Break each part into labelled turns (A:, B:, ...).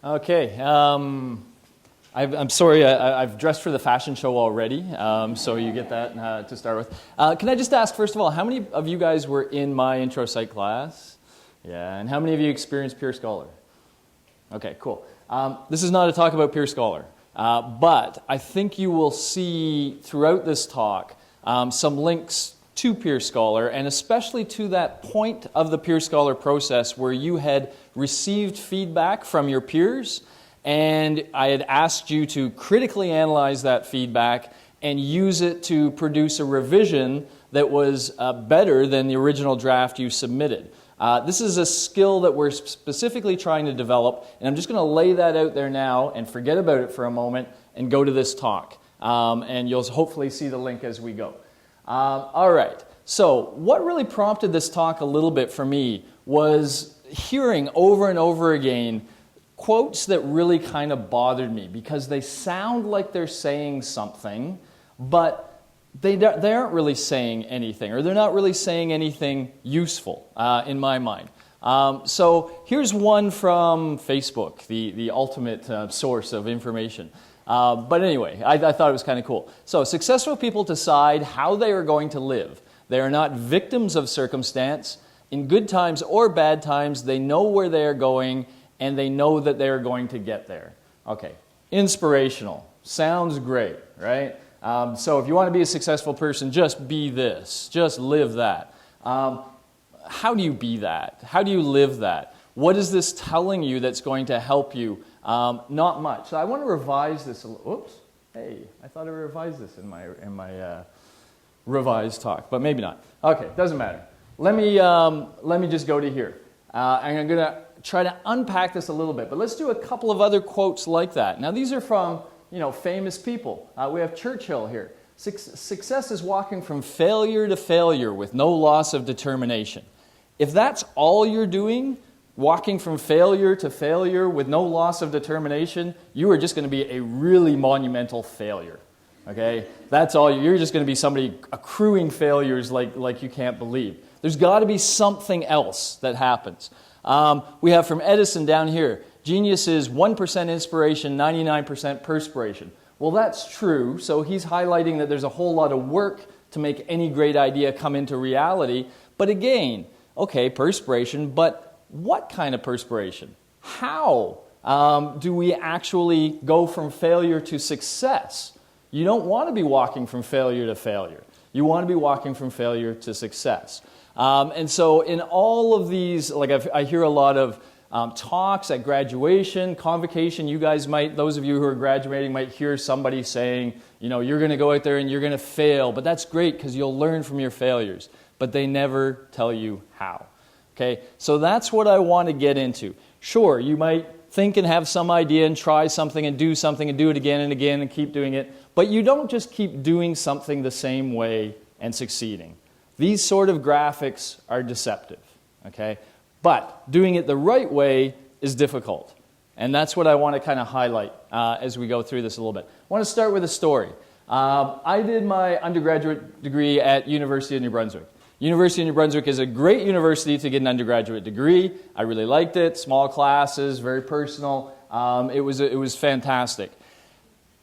A: Okay, I'm sorry, I've dressed for the fashion show already, so you get that to start with. Can I just ask, first of all, how many of you guys were in my intro psych class? Yeah, and how many of you experienced Peer Scholar? Okay, cool. This is not a talk about Peer Scholar, but I think you will see throughout this talk some links to Peer Scholar, and especially to that point of the Peer Scholar process where you had received feedback from your peers, and I had asked you to critically analyze that feedback and use it to produce a revision that was better than the original draft you submitted. This is a skill that we're specifically trying to develop, and I'm just going to lay that out there now and forget about it for a moment and go to this talk. And you'll hopefully see the link as we go. All right, so what really prompted this talk a little bit for me was hearing over and over again quotes that really kind of bothered me because they sound like they're saying something, but they aren't really saying anything, or they're not really saying anything useful in my mind. So here's one from Facebook, the ultimate source of information. But anyway, I thought it was kind of cool. So, successful people decide how they are going to live. They are not victims of circumstance. In good times or bad times, they know where they are going, and they know that they are going to get there. Okay, inspirational. Sounds great, right? So if you want to be a successful person, just be this. Just live that. How do you be that? How do you live that? What is this telling you that's going to help you? Not much. So I want to revise this a little. Oops. Hey, I thought I revised this in my revised talk, but maybe not. Okay, doesn't matter. Let me just go to here. And I'm going to try to unpack this a little bit, but let's do a couple of other quotes like that. Now these are from, famous people. We have Churchill here. Success is walking from failure to failure with no loss of determination. If that's all you're doing, walking from failure to failure with no loss of determination, you are just going to be a really monumental failure. Okay? That's all. You're just going to be somebody accruing failures like you can't believe. There's got to be something else that happens. We have from Edison down here, genius is 1% inspiration, 99% perspiration. Well, that's true. So he's highlighting that there's a whole lot of work to make any great idea come into reality. But again, okay, perspiration, but what kind of perspiration? How do we actually go from failure to success? You don't want to be walking from failure to failure. You want to be walking from failure to success. And so in all of these, like I hear a lot of talks at graduation, convocation, those of you who are graduating might hear somebody saying, you're going to go out there and you're going to fail, but that's great because you'll learn from your failures. But they never tell you how. Okay, so that's what I want to get into. Sure, you might think and have some idea and try something and do it again and again and keep doing it, but you don't just keep doing something the same way and succeeding. These sort of graphics are deceptive, okay? But doing it the right way is difficult. And that's what I want to kind of highlight as we go through this a little bit. I want to start with a story. I did my undergraduate degree at University of New Brunswick. University of New Brunswick is a great university to get an undergraduate degree. I really liked it. Small classes, very personal. It was fantastic.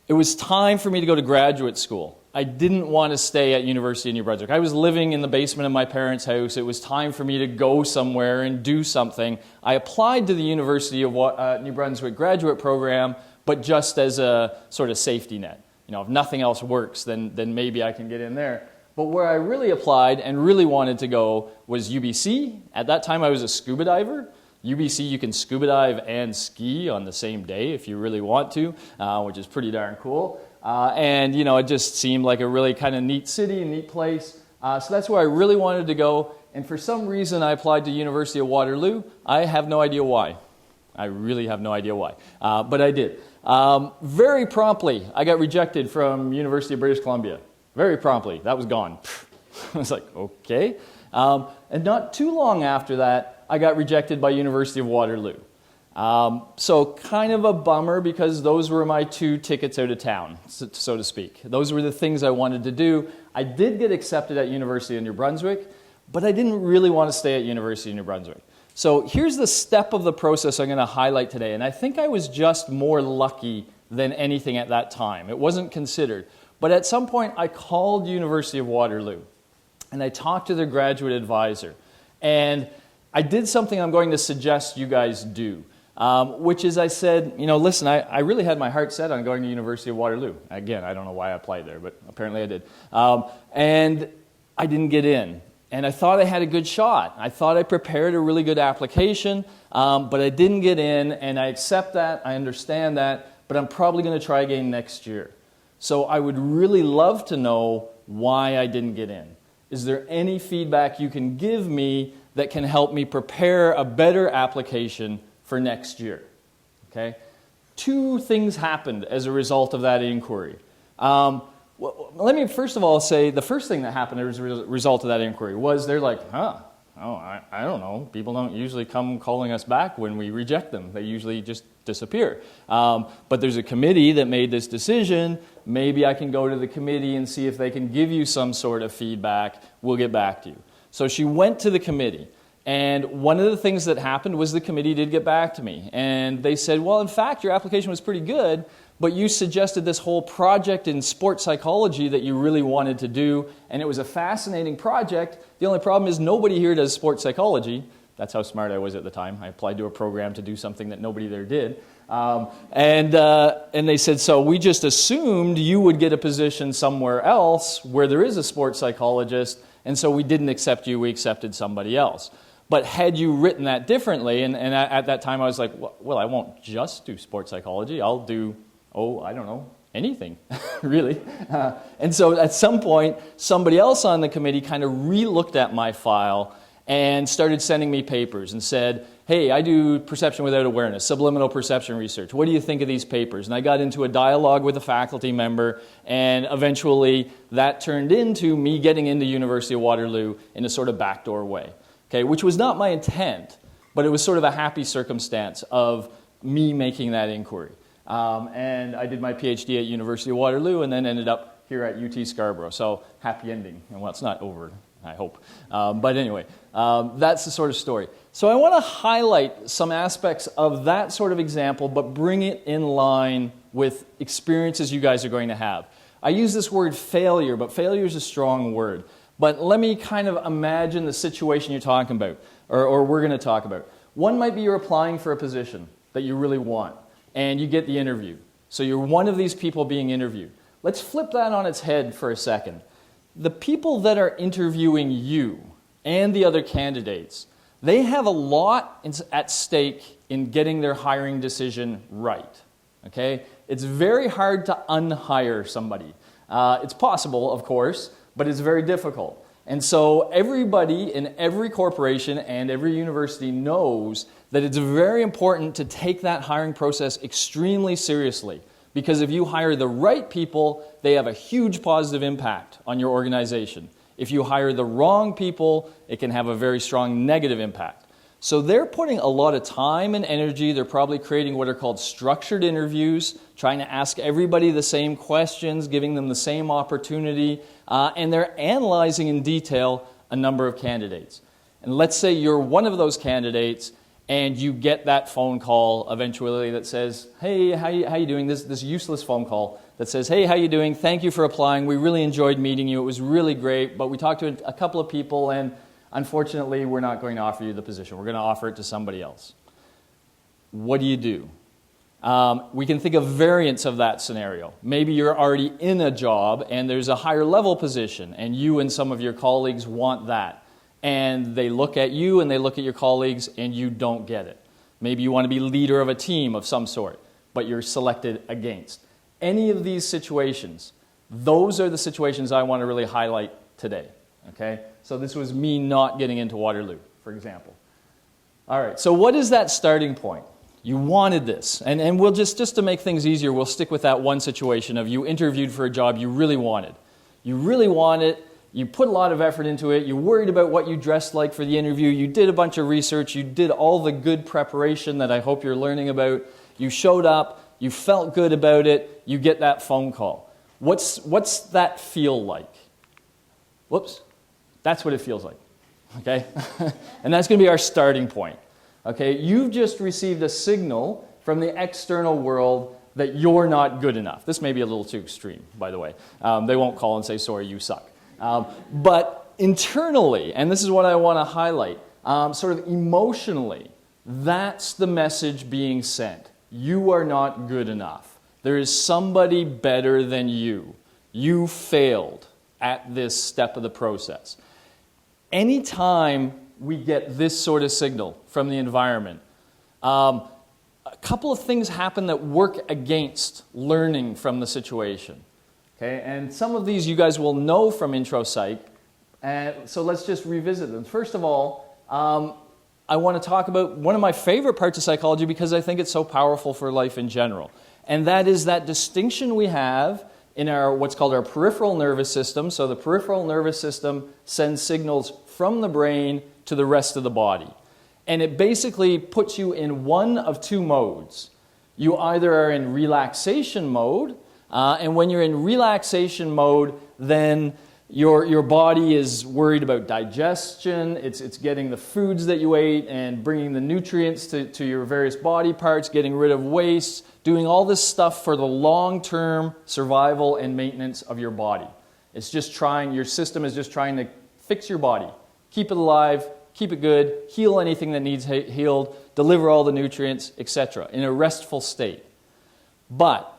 A: It was time for me to go to graduate school. I didn't want to stay at University of New Brunswick. I was living in the basement of my parents' house. It was time for me to go somewhere and do something. I applied to the University of New Brunswick graduate program, but just as a sort of safety net. If nothing else works, then maybe I can get in there. But where I really applied and really wanted to go was UBC. At that time, I was a scuba diver. UBC, you can scuba dive and ski on the same day if you really want to, which is pretty darn cool. And, it just seemed like a really kind of neat city, a neat place. So that's where I really wanted to go. And for some reason, I applied to University of Waterloo. I have no idea why. I really have no idea why. But I did. Very promptly, I got rejected from University of British Columbia. Very promptly. That was gone. I was like, okay. And not too long after that, I got rejected by University of Waterloo. So kind of a bummer because those were my two tickets out of town, so to speak. Those were the things I wanted to do. I did get accepted at University of New Brunswick, but I didn't really want to stay at University of New Brunswick. So here's the step of the process I'm going to highlight today. And I think I was just more lucky than anything at that time. It wasn't considered. But at some point, I called University of Waterloo. And I talked to their graduate advisor. And I did something I'm going to suggest you guys do. Which is I said, listen, I really had my heart set on going to University of Waterloo. Again, I don't know why I applied there, but apparently I did. And I didn't get in. And I thought I had a good shot. I thought I prepared a really good application, but I didn't get in, and I accept that, I understand that, but I'm probably going to try again next year. So I would really love to know why I didn't get in. Is there any feedback you can give me that can help me prepare a better application for next year? Okay? 2 things happened as a result of that inquiry. Well, let me first of all say the first thing that happened as a result of that inquiry was they're like, I don't know. People don't usually come calling us back when we reject them. They usually just disappear. But there's a committee that made this decision. Maybe I can go to the committee and see if they can give you some sort of feedback. We'll get back to you. So she went to the committee. And one of the things that happened was the committee did get back to me. And they said, well, in fact, your application was pretty good, but you suggested this whole project in sports psychology that you really wanted to do, and it was a fascinating project. The only problem is nobody here does sports psychology. That's how smart I was at the time. I applied to a program to do something that nobody there did. And they said, so we just assumed you would get a position somewhere else where there is a sports psychologist, and so we didn't accept you, we accepted somebody else. But had you written that differently, and at that time I was like, well, I won't just do sports psychology, I'll do, I don't know, anything, really. And so at some point, somebody else on the committee kind of re-looked at my file and started sending me papers and said, hey, I do perception without awareness, subliminal perception research. What do you think of these papers? And I got into a dialogue with a faculty member, and eventually that turned into me getting into University of Waterloo in a sort of backdoor way, okay, which was not my intent, but it was sort of a happy circumstance of me making that inquiry. And I did my PhD at University of Waterloo and then ended up here at UT Scarborough. So happy ending. Well, it's not over, I hope. But anyway, that's the sort of story. So I want to highlight some aspects of that sort of example, but bring it in line with experiences you guys are going to have. I use this word failure, but failure is a strong word. But let me kind of imagine the situation you're talking about, or we're going to talk about. One might be you're applying for a position that you really want, and you get the interview. So you're one of these people being interviewed. Let's flip that on its head for a second. The people that are interviewing you and the other candidates, they have a lot at stake in getting their hiring decision right. Okay? It's very hard to unhire somebody. It's possible, of course, but it's very difficult. And so everybody in every corporation and every university knows that it's very important to take that hiring process extremely seriously. Because if you hire the right people, they have a huge positive impact on your organization. If you hire the wrong people, it can have a very strong negative impact. So they're putting a lot of time and energy. They're probably creating what are called structured interviews, trying to ask everybody the same questions, giving them the same opportunity, and they're analyzing in detail a number of candidates. And let's say you're one of those candidates, and you get that phone call eventually that says, hey, how you doing? This useless phone call that says, hey, how you doing? Thank you for applying. We really enjoyed meeting you. It was really great, but we talked to a couple of people, and unfortunately, we're not going to offer you the position. We're going to offer it to somebody else. What do you do? We can think of variants of that scenario. Maybe you're already in a job, and there's a higher level position, and you and some of your colleagues want that. And they look at you and they look at your colleagues and you don't get it. Maybe you want to be leader of a team of some sort, but you're selected against. Any of these situations, those are the situations I want to really highlight today. Okay? So this was me not getting into Waterloo, for example. All right, so what is that starting point? You wanted this. And we'll just to make things easier, we'll stick with that one situation of you interviewed for a job you really wanted. You really want it. You put a lot of effort into it. You worried about what you dressed like for the interview. You did a bunch of research. You did all the good preparation that I hope you're learning about. You showed up. You felt good about it. You get that phone call. What's that feel like? Whoops. That's what it feels like. okay? And that's going to be our starting point, okay? You've just received a signal from the external world that you're not good enough. This may be a little too extreme, by the way. They won't call and say, sorry, you suck. But internally, and this is what I want to highlight, sort of emotionally, that's the message being sent. You are not good enough. There is somebody better than you. You failed at this step of the process. Anytime we get this sort of signal from the environment, a couple of things happen that work against learning from the situation. Okay? And some of these you guys will know from intro psych, so let's just revisit them. First of all, I want to talk about one of my favorite parts of psychology because I think it's so powerful for life in general. And that is that distinction we have in our what's called our peripheral nervous system. So the peripheral nervous system sends signals from the brain to the rest of the body. And it basically puts you in one of two modes. You either are in relaxation mode, and when you're in relaxation mode, then your body is worried about digestion, it's getting the foods that you ate and bringing the nutrients to your various body parts, getting rid of waste, doing all this stuff for the long-term survival and maintenance of your body. It's just your system is just trying to fix your body, keep it alive, keep it good, heal anything that needs healed, deliver all the nutrients, etc., in a restful state. But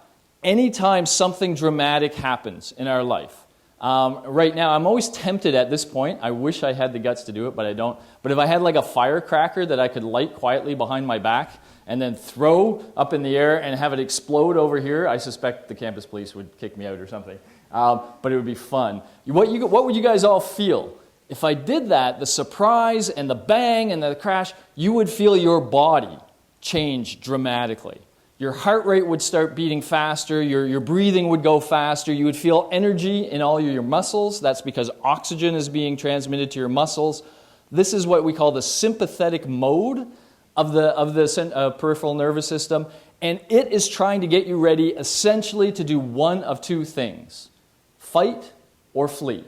A: anytime something dramatic happens in our life, right now, I'm always tempted at this point. I wish I had the guts to do it, but I don't. But if I had like a firecracker that I could light quietly behind my back and then throw up in the air and have it explode over here, I suspect the campus police would kick me out or something. But it would be fun. What would you guys all feel? If I did that, the surprise and the bang and the crash, you would feel your body change dramatically. Your heart rate would start beating faster, your breathing would go faster, you would feel energy in all your muscles. That's because oxygen is being transmitted to your muscles. This is what we call the sympathetic mode of the peripheral nervous system, and it is trying to get you ready essentially to do one of two things: fight or flee.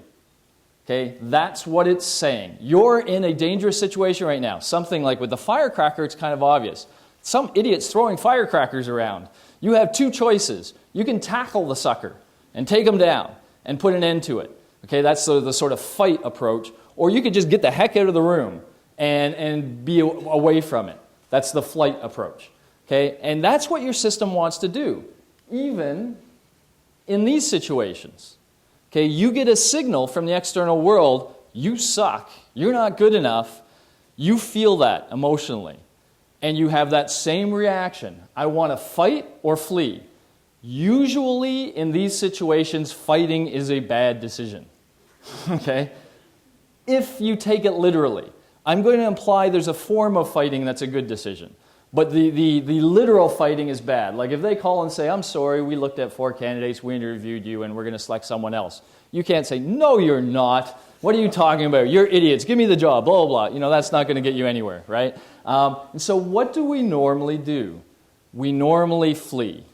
A: Okay, that's what it's saying. You're in a dangerous situation right now. Something like with the firecracker, it's kind of obvious. Some idiot's throwing firecrackers around. You have two choices. You can tackle the sucker and take him down and put an end to it. Okay, that's the sort of fight approach. Or you could just get the heck out of the room and be away from it. That's the flight approach. Okay, and that's what your system wants to do, even in these situations. Okay, you get a signal from the external world, you suck, you're not good enough, you feel that emotionally. And you have that same reaction. I want to fight or flee. Usually in these situations, fighting is a bad decision. Okay? If you take it literally. I'm going to imply there's a form of fighting that's a good decision. But the literal fighting is bad. Like if they call and say, I'm sorry, we looked at 4 candidates, we interviewed you, and we're going to select someone else. You can't say, no, you're not. What are you talking about? You're idiots. Give me the job, blah, blah, blah. That's not going to get you anywhere, right? And so what do we normally do? We normally flee.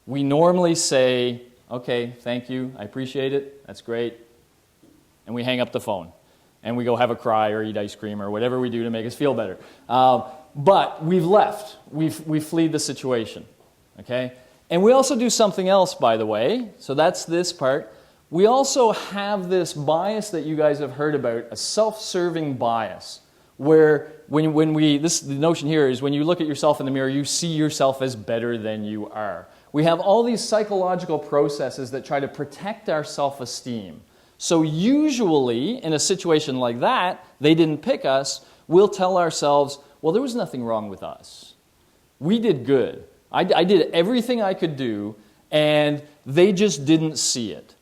A: We normally say, okay, thank you, I appreciate it, that's great. And we hang up the phone. And we go have a cry or eat ice cream or whatever we do to make us feel better. But we've left. We've fled the situation. Okay? And we also do something else, by the way. So that's this part. We also have this bias that you guys have heard about, a self-serving bias, where the notion here is when you look at yourself in the mirror, you see yourself as better than you are. We have all these psychological processes that try to protect our self-esteem. So usually, in a situation like that, they didn't pick us, we'll tell ourselves, well, there was nothing wrong with us. We did good. I did everything I could do, and they just didn't see it.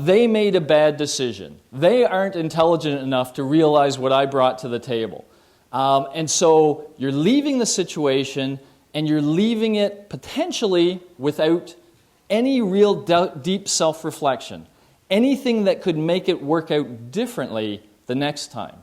A: They made a bad decision. They aren't intelligent enough to realize what I brought to the table. And so you're leaving the situation, and you're leaving it potentially without any real deep self-reflection. Anything that could make it work out differently the next time.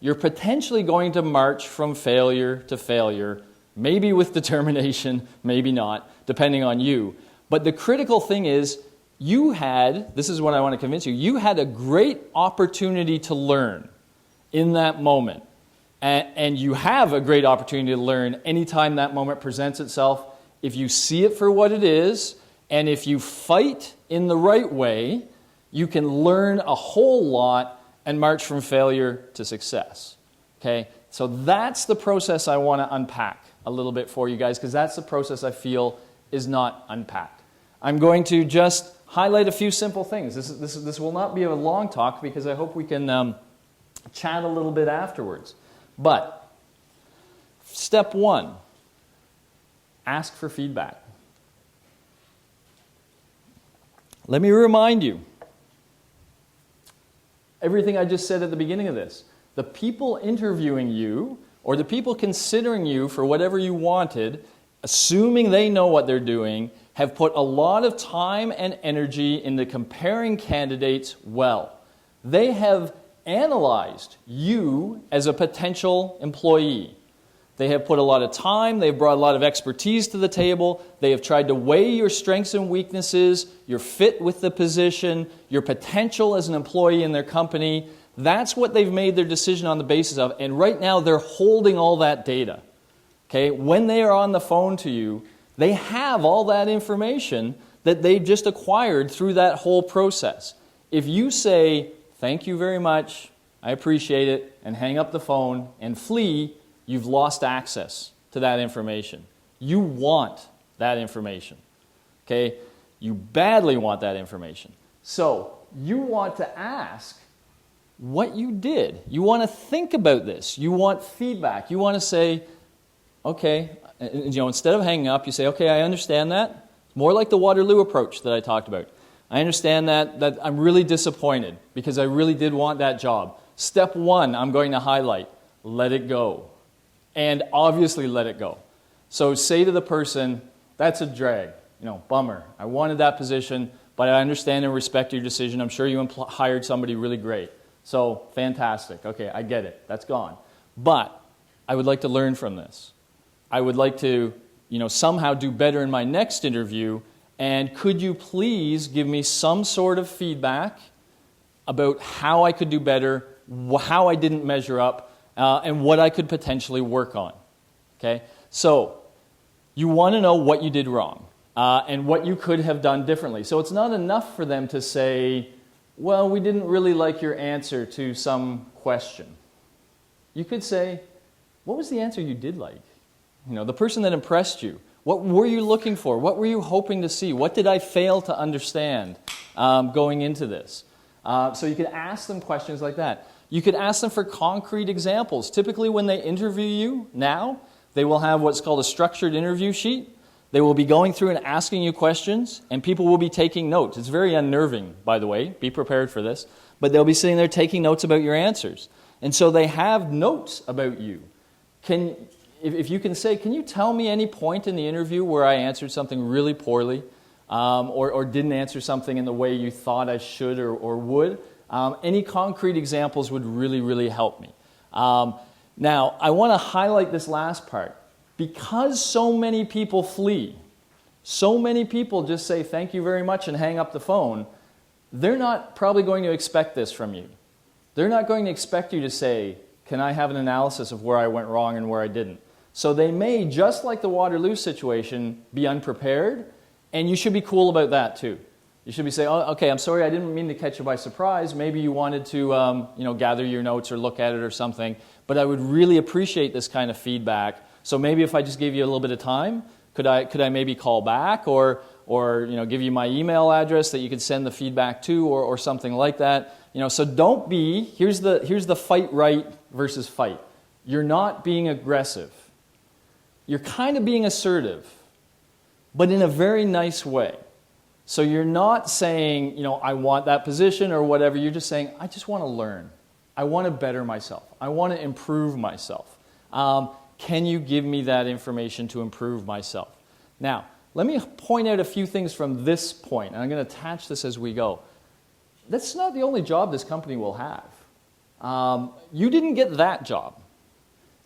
A: You're potentially going to march from failure to failure, maybe with determination, maybe not, depending on you. But the critical thing is, this is what I want to convince you, you had a great opportunity to learn. in that moment. And you have a great opportunity to learn anytime that moment presents itself. If you see it for what it is, and if you fight in the right way, you can learn a whole lot and march from failure to success. Okay? So that's the process I want to unpack a little bit for you guys, because that's the process I feel is not unpacked. I'm going to just highlight a few simple things. This will not be a long talk, because I hope we can chat a little bit afterwards. But step 1, ask for feedback. Let me remind you, everything I just said at the beginning of this, the people interviewing you or the people considering you for whatever you wanted, assuming they know what they're doing, have put a lot of time and energy into comparing candidates well. They have analyzed you as a potential employee. They have put a lot of time, they've brought a lot of expertise to the table, they have tried to weigh your strengths and weaknesses, your fit with the position, your potential as an employee in their company. That's what they've made their decision on the basis of, and right now they're holding all that data. Okay? When they are on the phone to you, they have all that information that they've just acquired through that whole process. If you say, "Thank you very much, I appreciate it," and hang up the phone and flee, you've lost access to that information. You want that information. Okay? You badly want that information. So, you want to ask what you did. You want to think about this. You want feedback. You want to say, okay, instead of hanging up, you say, okay, I understand that. It's more like the Waterloo approach that I talked about. I understand that I'm really disappointed because I really did want that job. Step 1, I'm going to highlight, let it go. And obviously let it go. So say to the person, that's a drag, bummer. I wanted that position, but I understand and respect your decision. I'm sure you hired somebody really great. So fantastic. Okay, I get it. That's gone. But I would like to learn from this. I would like to, somehow do better in my next interview. And could you please give me some sort of feedback about how I could do better, how I didn't measure up, and what I could potentially work on. Okay? So, you want to know what you did wrong and what you could have done differently. So it's not enough for them to say, well, we didn't really like your answer to some question. You could say, what was the answer you did like? The person that impressed you. What were you looking for? What were you hoping to see? What did I fail to understand going into this? So you could ask them questions like that. You could ask them for concrete examples. Typically when they interview you now, they will have what's called a structured interview sheet. They will be going through and asking you questions, and people will be taking notes. It's very unnerving, by the way. Be prepared for this. But they'll be sitting there taking notes about your answers. And so they have notes about you. If you can say, can you tell me any point in the interview where I answered something really poorly or didn't answer something in the way you thought I should or would? Any concrete examples would really, really help me. Now, I want to highlight this last part. Because so many people flee, so many people just say thank you very much and hang up the phone, they're not probably going to expect this from you. They're not going to expect you to say, can I have an analysis of where I went wrong and where I didn't? So they may, just like the Waterloo situation, be unprepared, and you should be cool about that too. You should be saying, oh, okay, I'm sorry, I didn't mean to catch you by surprise. Maybe you wanted to gather your notes or look at it or something, but I would really appreciate this kind of feedback. So maybe if I just gave you a little bit of time, could I maybe call back or give you my email address that you could send the feedback to or something like that. So don't be, here's the fight right versus fight. You're not being aggressive. You're kind of being assertive, but in a very nice way. So you're not saying, I want that position or whatever. You're just saying, I just want to learn. I want to better myself. I want to improve myself. Can you give me that information to improve myself? Now, let me point out a few things from this point, and I'm going to attach this as we go. That's not the only job this company will have. You didn't get that job.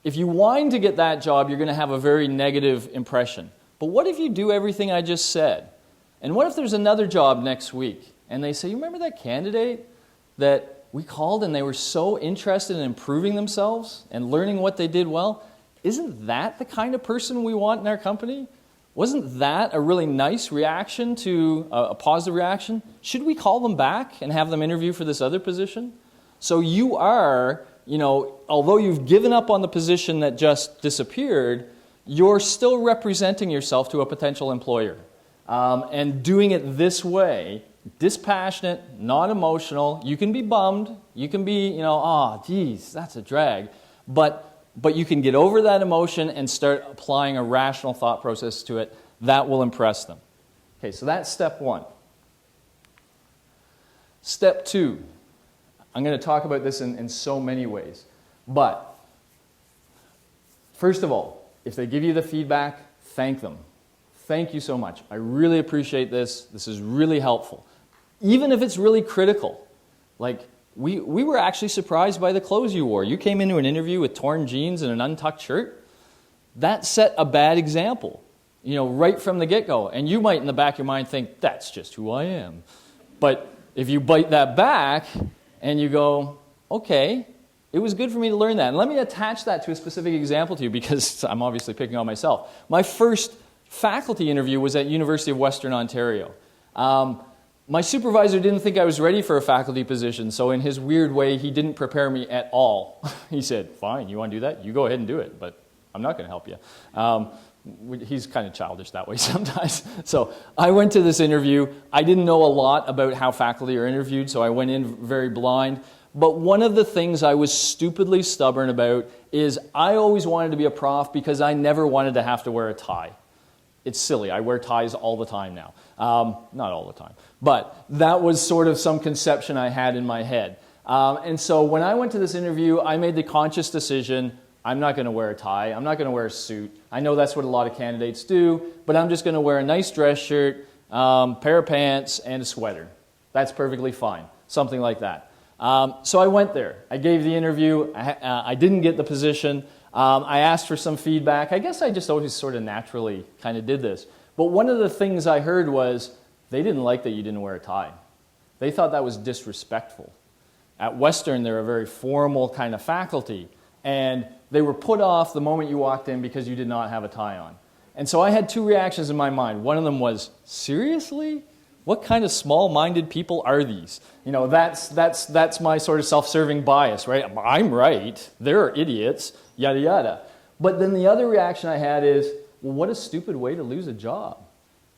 A: If you whine to get that job, you're going to have a very negative impression. But what if you do everything I just said? And what if there's another job next week, and they say, you remember that candidate that we called and they were so interested in improving themselves and learning what they did well. Isn't that the kind of person we want in our company? Wasn't that a really nice reaction to a positive reaction? Should we call them back and have them interview for this other position? So you are, although you've given up on the position that just disappeared, you're still representing yourself to a potential employer. And doing it this way, dispassionate, not emotional. You can be bummed. You can be, geez, that's a drag. But you can get over that emotion and start applying a rational thought process to it. That will impress them. Okay, so that's step one. Step two. I'm going to talk about this in so many ways. But first of all, if they give you the feedback, thank them. Thank you so much. I really appreciate this. This is really helpful. Even if it's really critical. Like, we were actually surprised by the clothes you wore. You came into an interview with torn jeans and an untucked shirt. That set a bad example, right from the get-go. And you might, in the back of your mind, think, that's just who I am. But if you bite that back and you go, okay, it was good for me to learn that. And let me attach that to a specific example to you because I'm obviously picking on myself. My first faculty interview was at University of Western Ontario. My supervisor didn't think I was ready for a faculty position, so in his weird way, he didn't prepare me at all. He said, fine, you want to do that? You go ahead and do it, but I'm not going to help you. He's kind of childish that way sometimes. So I went to this interview. I didn't know a lot about how faculty are interviewed, so I went in very blind. But one of the things I was stupidly stubborn about is I always wanted to be a prof because I never wanted to have to wear a tie. It's silly. I wear ties all the time now. Not all the time. But that was sort of some conception I had in my head. And so when I went to this interview, I made the conscious decision, I'm not going to wear a tie. I'm not going to wear a suit. I know that's what a lot of candidates do, but I'm just going to wear a nice dress shirt, pair of pants, and a sweater. That's perfectly fine. Something like that. So I went there. I gave the interview. I didn't get the position. I asked for some feedback. I guess I just always sort of naturally kind of did this. But one of the things I heard was they didn't like that you didn't wear a tie. They thought that was disrespectful. At Western, they're a very formal kind of faculty, and they were put off the moment you walked in because you did not have a tie on. And so I had two reactions in my mind. One of them was, seriously? What kind of small-minded people are these? That's my sort of self-serving bias, right? I'm right. They're idiots, yada, yada. But then the other reaction I had is, well, what a stupid way to lose a job.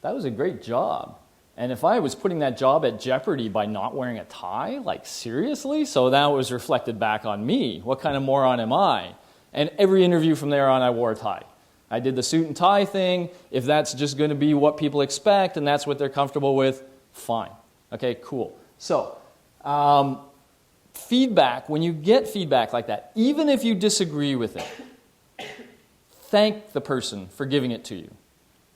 A: That was a great job. And if I was putting that job at jeopardy by not wearing a tie, like seriously? So that was reflected back on me. What kind of moron am I? And every interview from there on, I wore a tie. I did the suit and tie thing. If that's just going to be what people expect and that's what they're comfortable with, fine. Okay, cool. So, feedback, when you get feedback like that, even if you disagree with it, thank the person for giving it to you.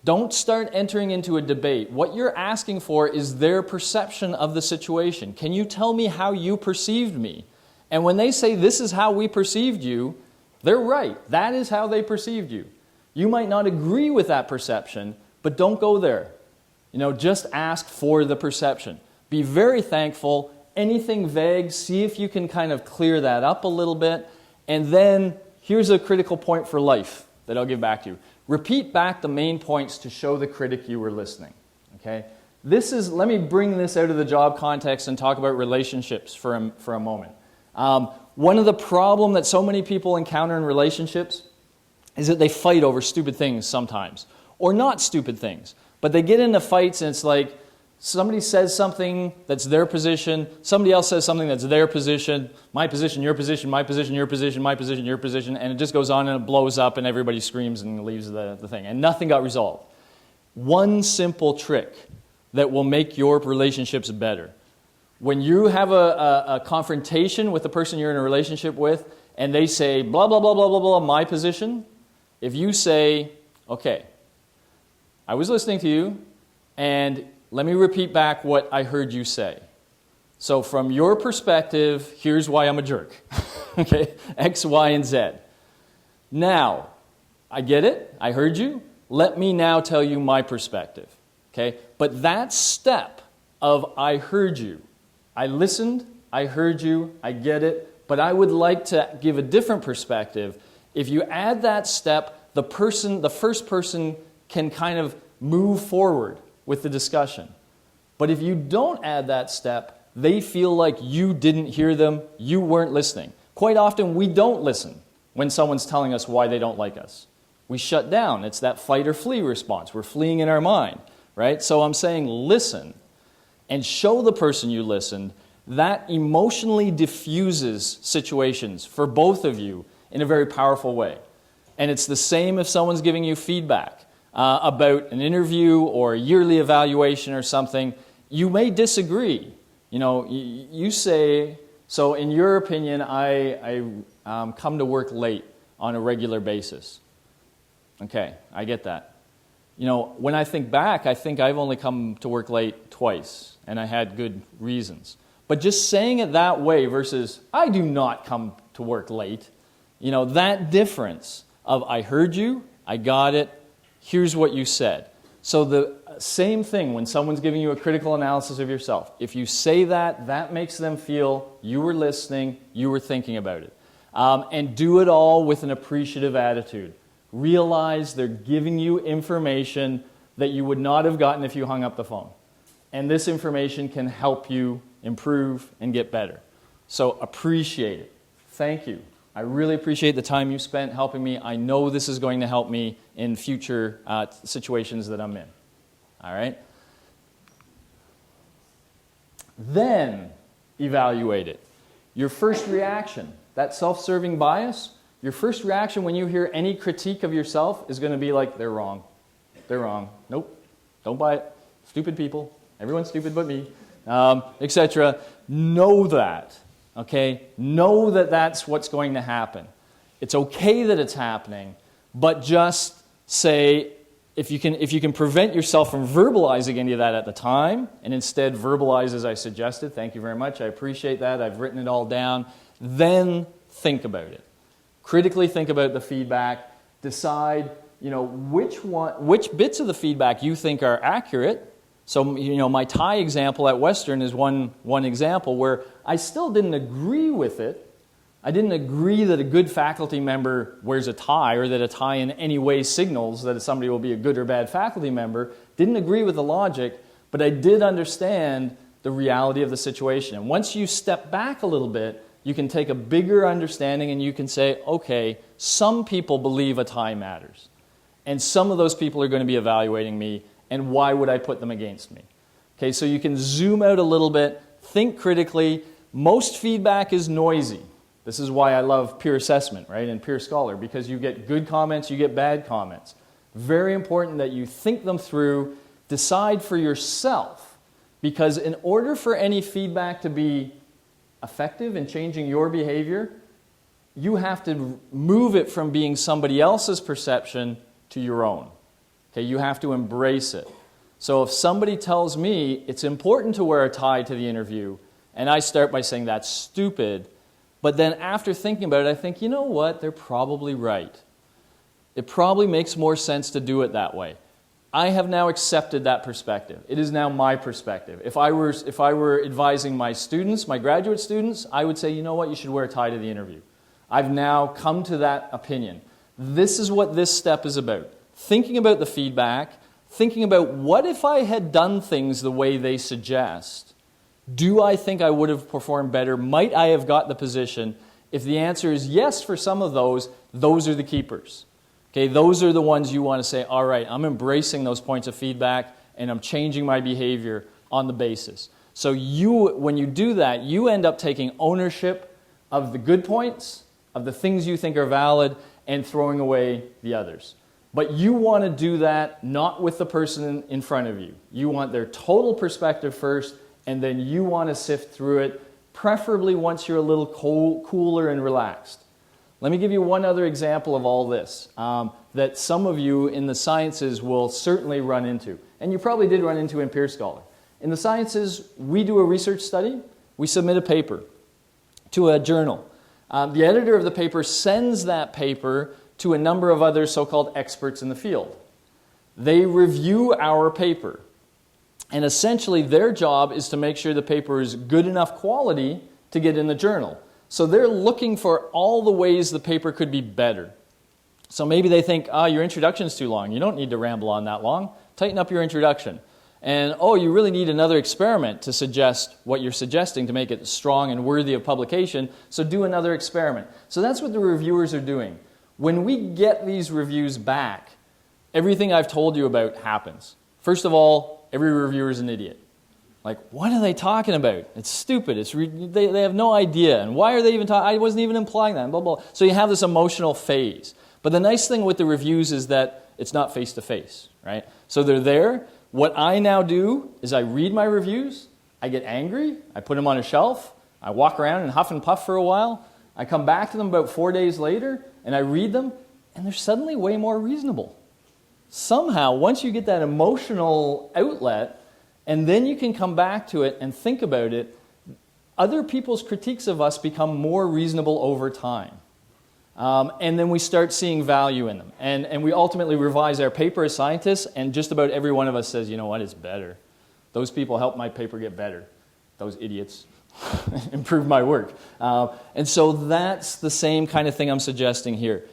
A: Don't start entering into a debate. What you're asking for is their perception of the situation. Can you tell me how you perceived me? And when they say this is how we perceived you, they're right. That is how they perceived you. You might not agree with that perception, but don't go there. Just ask for the perception. Be very thankful. Anything vague, see if you can kind of clear that up a little bit. And then here's a critical point for life that I'll give back to you. Repeat back the main points to show the critic you were listening. Okay? Let me bring this out of the job context and talk about relationships for a moment. One of the problems that so many people encounter in relationships is that they fight over stupid things sometimes. Or not stupid things. But they get into fights and it's like somebody says something that's their position, somebody else says something that's their position, my position, your position, my position, your position, my position, your position, and it just goes on and it blows up and everybody screams and leaves the thing. And nothing got resolved. One simple trick that will make your relationships better. When you have a confrontation with the person you're in a relationship with and they say, blah, blah, blah, blah, blah, blah, my position, if you say, okay, I was listening to you, and let me repeat back what I heard you say. So from your perspective, here's why I'm a jerk. Okay? X, Y, and Z. Now, I get it. I heard you. Let me now tell you my perspective. Okay? But that step of I heard you, I listened, I heard you, I get it, but I would like to give a different perspective. If you add that step, the first person can kind of move forward with the discussion. But if you don't add that step, they feel like you didn't hear them, you weren't listening. Quite often we don't listen when someone's telling us why they don't like us. We shut down. It's that fight or flee response. We're fleeing in our mind, right? So I'm saying listen and show the person you listened. That emotionally diffuses situations for both of you in a very powerful way. And it's the same if someone's giving you feedback about an interview or a yearly evaluation or something. You may disagree. You know, you say, so in your opinion, I come to work late on a regular basis. Okay, I get that. You know, when I think back, I think I've only come to work late twice, and I had good reasons. But just saying it that way versus, I do not come to work late, you know, that difference of I heard you, I got it, here's what you said. So the same thing when someone's giving you a critical analysis of yourself. If you say that, that makes them feel you were listening, you were thinking about it. And do it all with an appreciative attitude. Realize they're giving you information that you would not have gotten if you hung up the phone. And this information can help you improve and get better. So appreciate it. Thank you. I really appreciate the time you spent helping me. I know this is going to help me in future situations that I'm in. All right? Then evaluate it. Your first reaction, that self-serving bias, your first reaction when you hear any critique of yourself is going to be like, they're wrong. They're wrong. Nope. Don't buy it. Stupid people. Everyone's stupid but me. Etc. Know that. Okay? Know that that's what's going to happen. It's okay that it's happening, but just say, if you can prevent yourself from verbalizing any of that at the time, and instead verbalize as I suggested, thank you very much, I appreciate that, I've written it all down, then think about it. Critically think about the feedback, decide, you know, which bits of the feedback you think are accurate. So, you know, my tie example at Western is one example where I still didn't agree with it. I didn't agree that a good faculty member wears a tie or that a tie in any way signals that somebody will be a good or bad faculty member. Didn't agree with the logic, but I did understand the reality of the situation. And once you step back a little bit, you can take a bigger understanding and you can say, okay, some people believe a tie matters. And some of those people are going to be evaluating me, and why would I put them against me? Okay, so you can zoom out a little bit, think critically. Most feedback is noisy. This is why I love peer assessment, right, and peer scholar, because you get good comments, you get bad comments. Very important that you think them through, decide for yourself, because in order for any feedback to be effective in changing your behavior, you have to move it from being somebody else's perception to your own. Okay, you have to embrace it. So if somebody tells me it's important to wear a tie to the interview, and I start by saying that's stupid, but then after thinking about it, I think, you know what, they're probably right. It probably makes more sense to do it that way. I have now accepted that perspective. It is now my perspective. If I were advising my students, my graduate students, I would say, you know what, you should wear a tie to the interview. I've now come to that opinion. This is what this step is about. Thinking about the feedback, thinking about what if I had done things the way they suggest? Do I think I would have performed better? Might I have got the position? If the answer is yes for some of those are the keepers. Okay, those are the ones you want to say, all right, I'm embracing those points of feedback and I'm changing my behavior on the basis. So when you do that, you end up taking ownership of the good points, of the things you think are valid, and throwing away the others. But you want to do that not with the person in front of you. You want their total perspective first, and then you want to sift through it, preferably once you're a little cooler and relaxed. Let me give you one other example of all this that some of you in the sciences will certainly run into, and you probably did run into in Peer Scholar. In the sciences, we do a research study, we submit a paper to a journal. The editor of the paper sends that paper to a number of other so-called experts in the field. They review our paper. And essentially their job is to make sure the paper is good enough quality to get in the journal. So they're looking for all the ways the paper could be better. So maybe they think, your introduction's too long. You don't need to ramble on that long. Tighten up your introduction. And, you really need another experiment to suggest what you're suggesting to make it strong and worthy of publication, so do another experiment. So that's what the reviewers are doing. When we get these reviews back, everything I've told you about happens. First of all, every reviewer is an idiot. Like, what are they talking about? It's stupid. They have no idea. And why are they even talking? I wasn't even implying that. Blah, blah. So you have this emotional phase. But the nice thing with the reviews is that it's not face-to-face, right? So they're there. What I now do is I read my reviews. I get angry. I put them on a shelf. I walk around and huff and puff for a while. I come back to them about 4 days later, and I read them, and they're suddenly way more reasonable. Somehow, once you get that emotional outlet, and then you can come back to it and think about it, other people's critiques of us become more reasonable over time. And then we start seeing value in them. And we ultimately revise our paper as scientists, and just about every one of us says, you know what, it's better. Those people help my paper get better. Those idiots improve my work. And so that's the same kind of thing I'm suggesting here.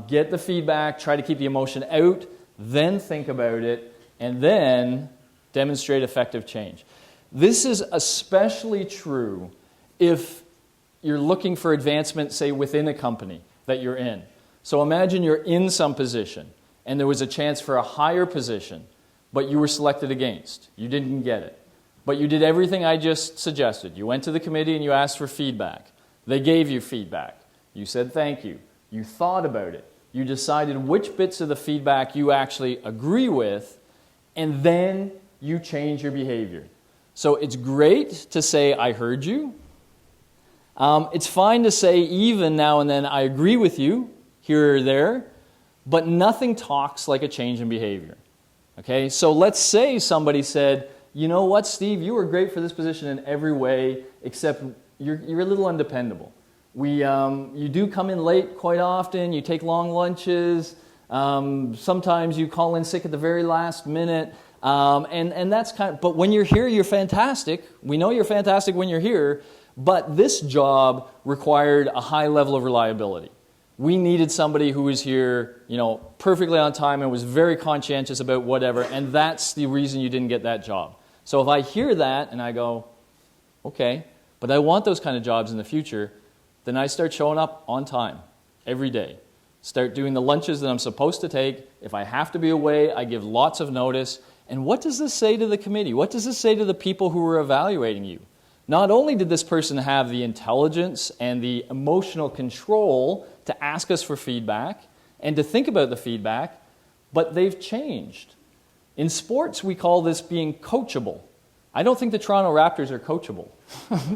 A: Get the feedback, try to keep the emotion out, then think about it, and then demonstrate effective change. This is especially true if you're looking for advancement, say, within a company that you're in. So imagine you're in some position, and there was a chance for a higher position, but you were selected against. You didn't get it. But you did everything I just suggested. You went to the committee and you asked for feedback. They gave you feedback. You said thank you. You thought about it. You decided which bits of the feedback you actually agree with, and then you change your behavior. So it's great to say, I heard you. It's fine to say even now and then, I agree with you, here or there, but nothing talks like a change in behavior. Okay, so let's say somebody said, you know what, Steve, you were great for this position in every way, except you're a little undependable. You do come in late quite often, you take long lunches, sometimes you call in sick at the very last minute, and that's but when you're here, you're fantastic. We know you're fantastic when you're here, but this job required a high level of reliability. We needed somebody who was here, perfectly on time and was very conscientious about whatever, and that's the reason you didn't get that job. So if I hear that and I go, okay, but I want those kind of jobs in the future, then I start showing up on time every day. Start doing the lunches that I'm supposed to take. If I have to be away, I give lots of notice. And what does this say to the committee? What does this say to the people who are evaluating you? Not only did this person have the intelligence and the emotional control to ask us for feedback and to think about the feedback, but they've changed. In sports, we call this being coachable. I don't think the Toronto Raptors are coachable,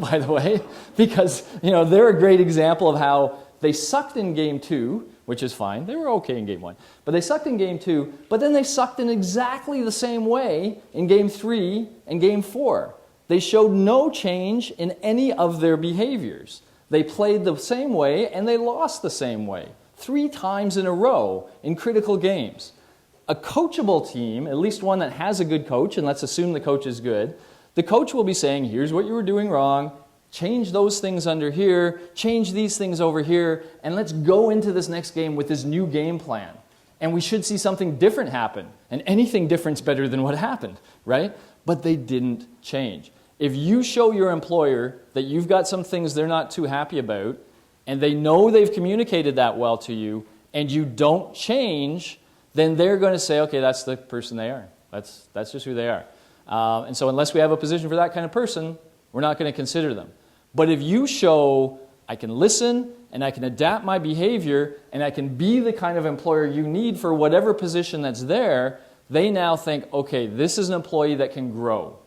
A: by the way, because they're a great example of how they sucked in Game 2, which is fine. They were okay in Game 1. But they sucked in Game 2, but then they sucked in exactly the same way in Game 3 and Game 4. They showed no change in any of their behaviors. They played the same way and they lost the same way 3 times in a row in critical games. A coachable team, at least one that has a good coach, and let's assume the coach is good, the coach will be saying, here's what you were doing wrong, change those things under here, change these things over here, and let's go into this next game with this new game plan. And we should see something different happen. And anything different's better than what happened, right? But they didn't change. If you show your employer that you've got some things they're not too happy about, and they know they've communicated that well to you, and you don't change, then they're going to say, okay, that's the person they are. That's just who they are. And so unless we have a position for that kind of person, we're not going to consider them. But if you show, I can listen, and I can adapt my behavior, and I can be the kind of employer you need for whatever position that's there, they now think, okay, this is an employee that can grow.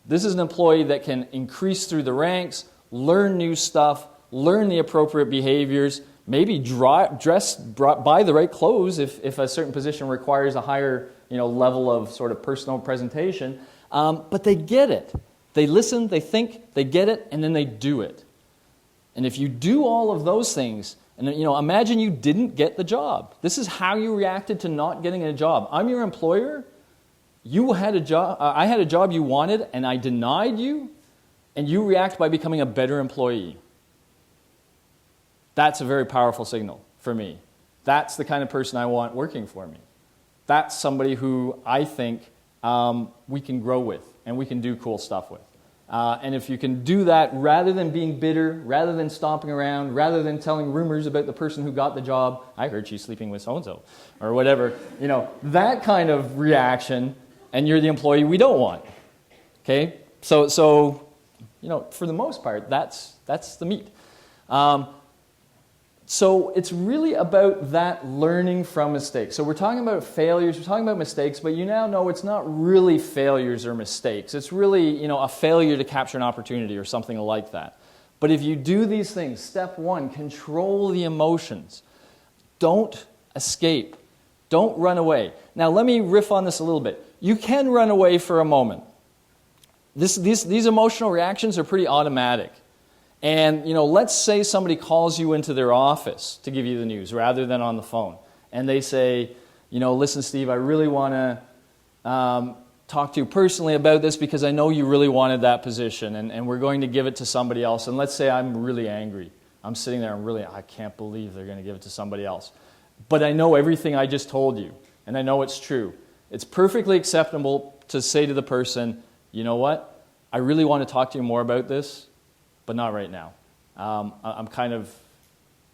A: This is an employee that can increase through the ranks, learn new stuff, learn the appropriate behaviors, maybe buy the right clothes if a certain position requires a higher level of sort of personal presentation. But they get it. They listen, they think, they get it, and then they do it. And if you do all of those things, and imagine you didn't get the job. This is how you reacted to not getting a job. I'm your employer. You had a job. I had a job you wanted, and I denied you. and you react by becoming a better employee, that's a very powerful signal for me. That's the kind of person I want working for me. That's somebody who I think we can grow with and we can do cool stuff with. And if you can do that rather than being bitter, rather than stomping around, rather than telling rumors about the person who got the job, I heard she's sleeping with so-and-so, or whatever, that kind of reaction, and you're the employee we don't want. Okay? So for the most part, that's the meat. So it's really about that learning from mistakes. So we're talking about failures, we're talking about mistakes, but you now know it's not really failures or mistakes. It's really, a failure to capture an opportunity or something like that. But if you do these things, step one, control the emotions. Don't escape. Don't run away. Now let me riff on this a little bit. You can run away for a moment. These emotional reactions are pretty automatic. And, let's say somebody calls you into their office to give you the news rather than on the phone. And they say, listen, Steve, I really want to talk to you personally about this because I know you really wanted that position and we're going to give it to somebody else. And let's say I'm really angry. I'm sitting there, I can't believe they're going to give it to somebody else. But I know everything I just told you, and I know it's true. It's perfectly acceptable to say to the person, you know what? I really want to talk to you more about this, but not right now. I'm kind of,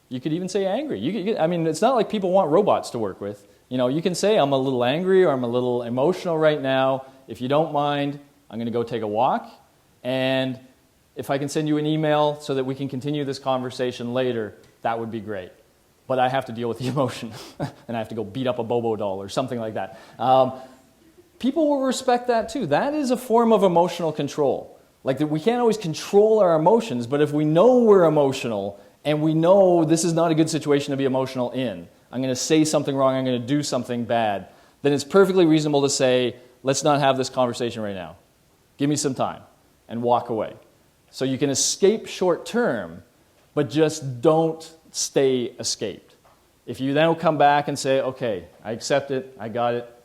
A: you could even say angry. It's not like people want robots to work with. You can say I'm a little angry or I'm a little emotional right now. If you don't mind, I'm going to go take a walk. And if I can send you an email so that we can continue this conversation later, that would be great. But I have to deal with the emotion. And I have to go beat up a Bobo doll or something like that. People will respect that too. That is a form of emotional control. Like, we can't always control our emotions, but if we know we're emotional and we know this is not a good situation to be emotional in, I'm going to say something wrong, I'm going to do something bad, then it's perfectly reasonable to say, let's not have this conversation right now. Give me some time, and walk away. So you can escape short term, but just don't stay escaped. If you then come back and say, okay, I accept it, I got it,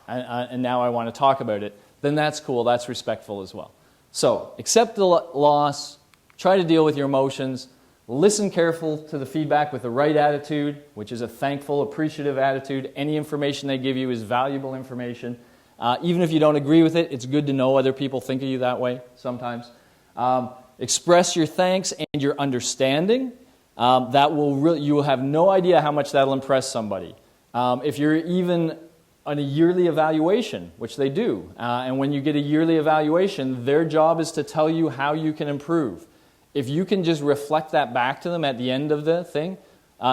A: and now I want to talk about it, then that's cool, that's respectful as well. So, accept the loss, try to deal with your emotions, listen careful to the feedback with the right attitude, which is a thankful, appreciative attitude. Any information they give you is valuable information. Even if you don't agree with it, it's good to know other people think of you that way sometimes. Express your thanks and your understanding. You will have no idea how much that will impress somebody. If you're even on a yearly evaluation, which they do. And when you get a yearly evaluation, their job is to tell you how you can improve. If you can just reflect that back to them at the end of the thing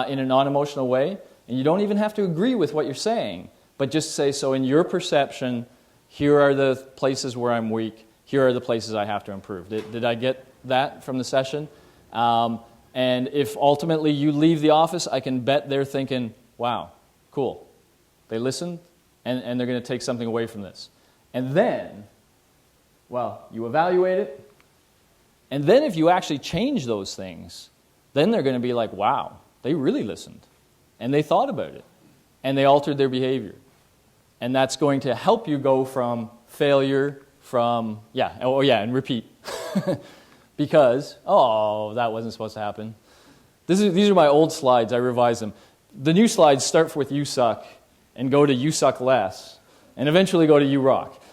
A: in a non-emotional way, and you don't even have to agree with what you're saying, but just say, so in your perception, here are the places where I'm weak, here are the places I have to improve. Did I get that from the session? And if ultimately you leave the office, I can bet they're thinking, wow, cool. They listened, and they're going to take something away from this. And then, you evaluate it. And then if you actually change those things, then they're going to be like, wow, they really listened. And they thought about it. And they altered their behavior. And that's going to help you go from failure, and repeat. Because, that wasn't supposed to happen. These are my old slides. I revised them. The new slides start with you suck and go to you suck less, and eventually go to you rock.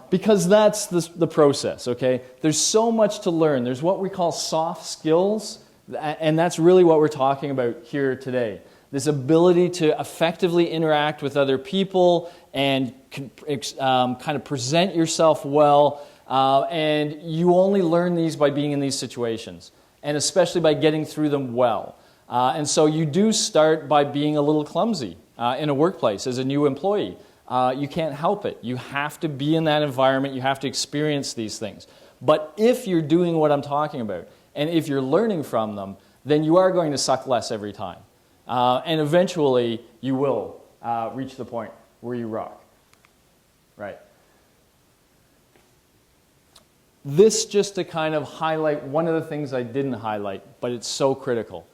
A: Because that's the process, okay? There's so much to learn. There's what we call soft skills, and that's really what we're talking about here today. This ability to effectively interact with other people and kind of present yourself well, and you only learn these by being in these situations, and especially by getting through them well. And so you do start by being a little clumsy in a workplace as a new employee. You can't help it. You have to be in that environment. You have to experience these things. But if you're doing what I'm talking about, and if you're learning from them, then you are going to suck less every time. And eventually, you will reach the point where you rock. Right. This just to kind of highlight one of the things I didn't highlight, but it's so critical.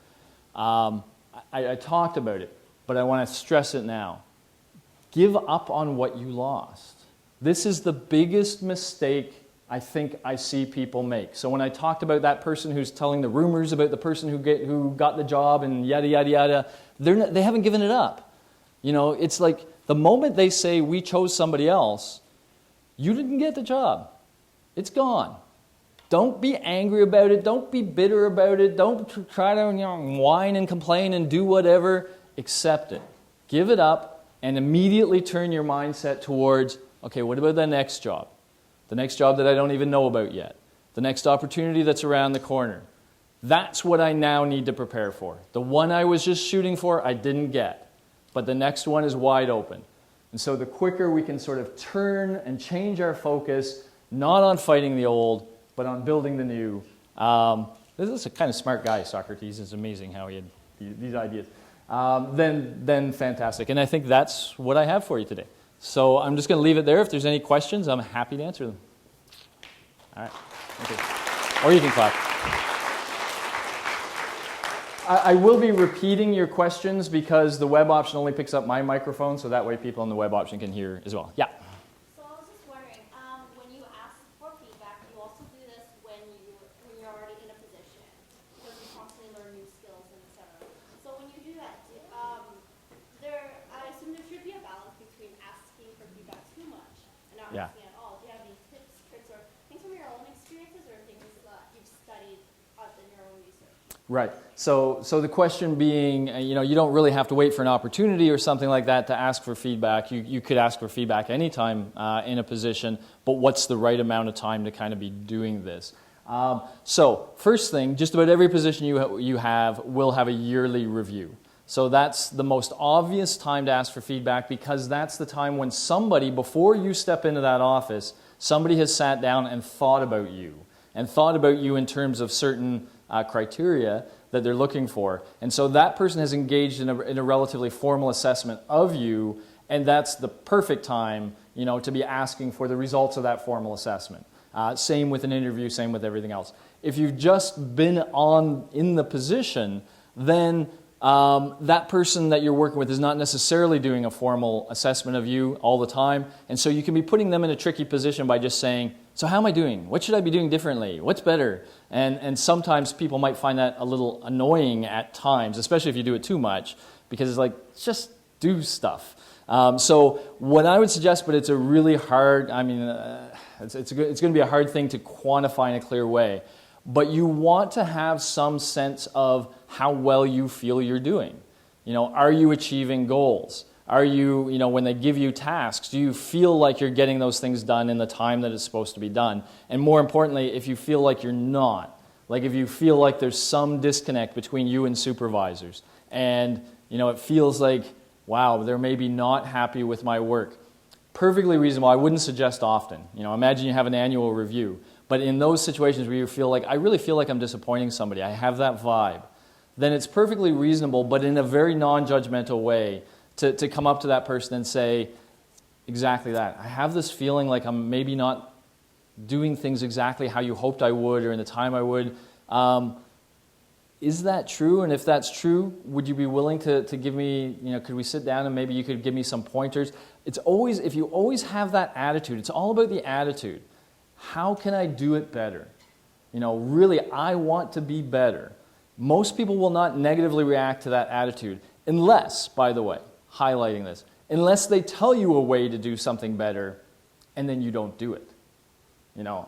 A: I talked about it, but I want to stress it now. Give up on what you lost. This is the biggest mistake I think I see people make. So when I talked about that person who's telling the rumors about the person who got the job and yada, yada, yada, they haven't given it up. It's like the moment they say, we chose somebody else, you didn't get the job. It's gone. Don't be angry about it. Don't be bitter about it. Don't try to whine and complain and do whatever. Accept it. Give it up and immediately turn your mindset towards, okay, what about the next job? The next job that I don't even know about yet. The next opportunity that's around the corner. That's what I now need to prepare for. The one I was just shooting for, I didn't get. But the next one is wide open. And so the quicker we can sort of turn and change our focus, not on fighting the old, but on building the new. This is a kind of smart guy, Socrates. It's amazing how he had these ideas. Then fantastic. And I think that's what I have for you today. So I'm just going to leave it there. If there's any questions, I'm happy to answer them. All right. Okay. Or you can clap. I will be repeating your questions because the web option only picks up my microphone, so that way people on the web option can hear as well. Yeah?
B: So I was just wondering, when you ask for feedback, you also do this when you're already in a position, because you constantly learn new skills and etc. So when you do that, I assume there should be a balance between asking for feedback too much and not asking at all. Do you have any tips, tricks, or things from your own experiences or things you've studied in your own research?
A: Right. So the question being, you don't really have to wait for an opportunity or something like that to ask for feedback. You could ask for feedback anytime in a position, but what's the right amount of time to kind of be doing this? So first thing, just about every position you have will have a yearly review. So that's the most obvious time to ask for feedback because that's the time when somebody, before you step into that office, somebody has sat down and thought about you in terms of certain criteria that they're looking for. And so that person has engaged in a relatively formal assessment of you, and that's the perfect time, to be asking for the results of that formal assessment. Same with an interview, same with everything else. If you've just been in the position, then that person that you're working with is not necessarily doing a formal assessment of you all the time, and so you can be putting them in a tricky position by just saying, so how am I doing? What should I be doing differently? What's better? And sometimes people might find that a little annoying at times, especially if you do it too much, because it's like, just do stuff. So what I would suggest, but it's a really hard, it's going to be a hard thing to quantify in a clear way, but you want to have some sense of how well you feel you're doing. Are you achieving goals? Are you, when they give you tasks, do you feel like you're getting those things done in the time that it's supposed to be done? And more importantly, if you feel like you're not, like if you feel like there's some disconnect between you and supervisors, and, it feels like, wow, they're maybe not happy with my work. Perfectly reasonable. I wouldn't suggest often. Imagine you have an annual review. But in those situations where you feel like, I really feel like I'm disappointing somebody, I have that vibe, then it's perfectly reasonable, but in a very non-judgmental way, to come up to that person and say exactly that. I have this feeling like I'm maybe not doing things exactly how you hoped I would or in the time I would. Is that true? And if that's true, would you be willing to give me, could we sit down and maybe you could give me some pointers? It's always, if you always have that attitude, it's all about the attitude. How can I do it better? Really, I want to be better. Most people will not negatively react to that attitude unless, by the way, highlighting this, unless they tell you a way to do something better and then you don't do it.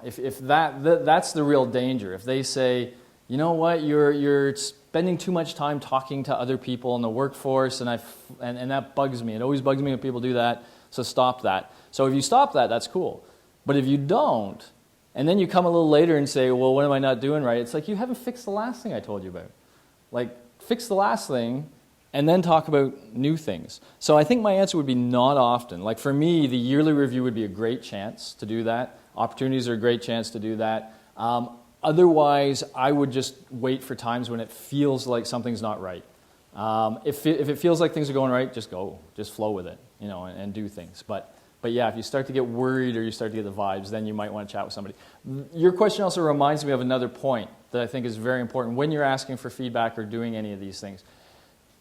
A: If that's the real danger. If they say, you know what, you're spending too much time talking to other people in the workforce and that bugs me. It always bugs me when people do that, so stop that. So if you stop that, that's cool. But if you don't, and then you come a little later and say, well, what am I not doing right? It's like you haven't fixed the last thing I told you about. Like, fix the last thing and then talk about new things. So I think my answer would be not often. Like for me, the yearly review would be a great chance to do that. Opportunities are a great chance to do that. Otherwise, I would just wait for times when it feels like something's not right. If it feels like things are going right, just go. Just flow with it, and do things. But yeah, if you start to get worried or you start to get the vibes, then you might want to chat with somebody. Your question also reminds me of another point that I think is very important when you're asking for feedback or doing any of these things.